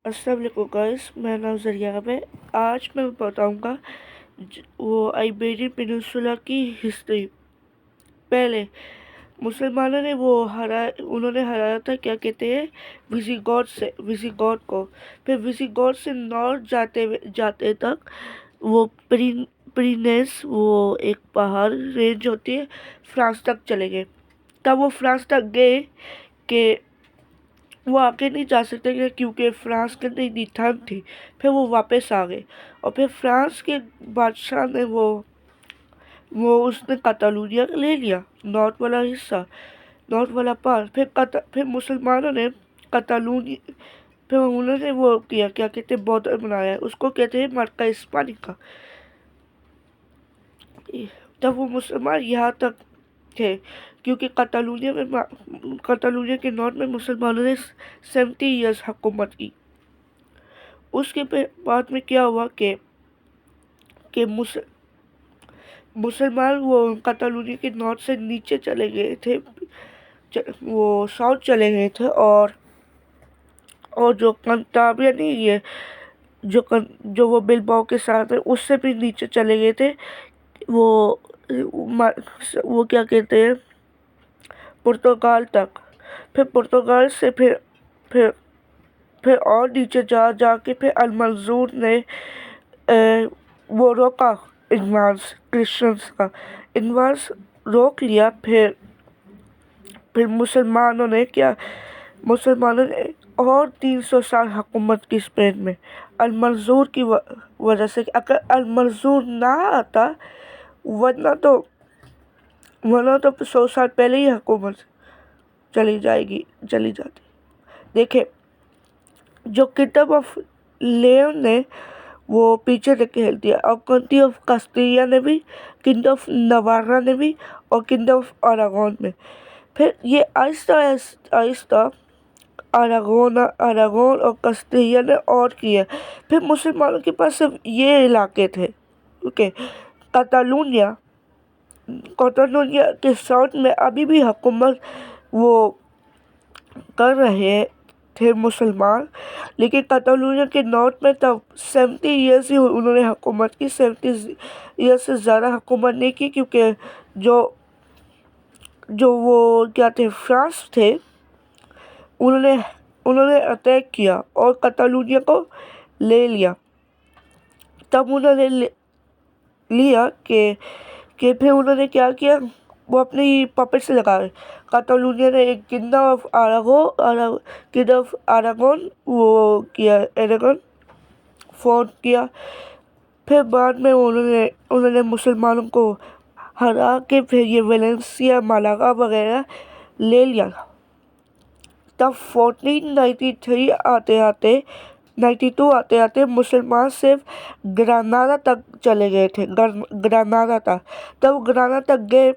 السلام علیکم گائز، میرا نام زریاب ہے۔ آج میں بتاؤں گا وہ آئیبیرین پیننسولا کی ہسٹری۔ پہلے مسلمانوں نے انہوں نے ہرایا تھا، کیا کہتے ہیں، ویزیگوت کو۔ پھر ویزیگوت سے نارتھ جاتے تک وہ پرینیس، وہ ایک پہاڑ رینج ہوتی ہے، فرانس تک چلے گئے۔ تب وہ فرانس تک گئے کہ وہ آگے نہیں جا سکتے کیونکہ فرانس کے اندر اتنی ٹھنڈ تھی۔ پھر وہ واپس آ گئے، اور پھر فرانس کے بادشاہ نے اس نے کاتالونیا لے لیا، نارتھ والا حصہ، نارتھ والا پارٹ۔ پھر مسلمانوں نے پھر انہوں نے وہ کیا، کیا کہتے ہیں، بارڈر بنایا، اس کو کہتے ہیں مرکہ اسپانیکا۔ تب وہ مسلمان یہاں تک تھے کیونکہ کاتالونیا کے نارتھ میں مسلمانوں نے 70 ایئرس حکومت کی۔ اس کے بعد میں کیا ہوا کہ مسلمان وہ کاتالونیا کے نارتھ سے نیچے چلے گئے تھے، وہ ساؤتھ چلے گئے تھے، اور جو کنتابریا نہیں ہے، جو وہ بلباؤ کے ساتھ ہے، اس سے بھی نیچے چلے گئے تھے، وہ کیا کہتے ہیں، پرتگال تک۔ پھر پرتگال سے پھر اور نیچے جا کے پھر المنظور نے وہ روکا، ایڈوانس کرسچنس کا ایڈوانس روک لیا۔ پھر مسلمانوں نے اور 300 سال حکومت کی اسپین میں، المنظور کی وجہ سے۔ اگر المنظور نہ آتا ورنہ تو 100 سال پہلے ہی حکومت چلی جاتی۔ دیکھیں، جو کنگڈم آف لیون نے وہ پیچھے دھکیل دیا، اور کنٹری آف کاسٹیلیا نے بھی، کنگڈم آف نوارا نے بھی، اور کنگڈم آف اراگون میں۔ پھر یہ آہستہ اراگون اور کاسٹیلیا نے اور کیا۔ پھر مسلمانوں کے پاس صرف یہ علاقے تھے، کاتالونیا کے ساؤتھ میں ابھی بھی حکومت وہ کر رہے تھے مسلمان، لیکن کاتالونیا کے نارتھ میں تب 70 ایئرس ہی انہوں نے حکومت کی، 70 ایئرس سے زیادہ حکومت نہیں کی، کیونکہ جو وہ کیا تھے، فرانس تھے، انہوں نے اٹیک کیا اور کاتالونیا کو لے لیا۔ تب انہوں نے لیا کہ پھر انہوں نے کیا کیا، وہ اپنی پپٹ سے لگا رہے۔ کاتالونیا نے ایک کنگڈم آف اراگون فارم کیا۔ پھر بعد میں انہوں نے مسلمانوں کو ہرا کے پھر یہ ویلنسیا، مالاگا وغیرہ لے لیا۔ تب 1492 آتے مسلمان صرف گرانادا تک چلے گئے تھے، گرانادا تک۔ تب گرانادا تک گئے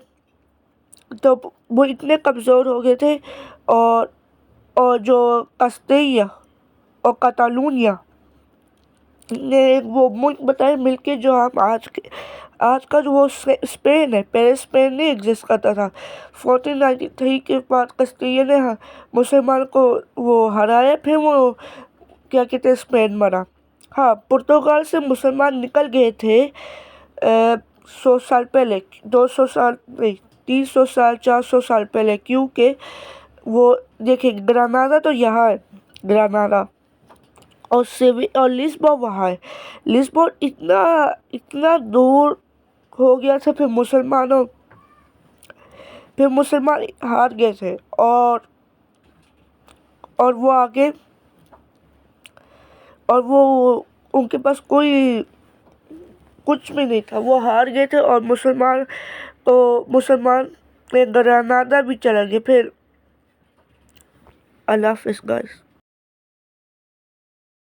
تو وہ اتنے کمزور ہو گئے تھے، اور جو کاسٹیلیا اور کاتالونیا نے ایک وہ ملک بتائے مل کے، جو ہم آج کا جو وہ اسپین ہے، پہلے اسپین نہیں ایگزسٹ کرتا تھا۔ 1493 کے بعد کاسٹیلیا نے مسلمان کو وہ ہرایا، پھر وہ کیا کہتے ہیں، اسپین بنا۔ ہاں، پرتگال سے مسلمان نکل گئے تھے 100 سال پہلے، 200 سال نہیں، 300 سال 400 سال پہلے، کیونکہ وہ دیکھیں، گرانادا تو یہاں ہے، گرانادا، اور لسبون وہاں ہے۔ لسبون اتنا دور ہو گیا تھا، پھر مسلمان ہار گئے تھے، اور وہ آگے، اور وہ ان کے پاس کچھ بھی نہیں تھا، وہ ہار گئے تھے، اور مسلمان گرانادا بھی چلا گئے۔ پھر اللہ حافظ گائز۔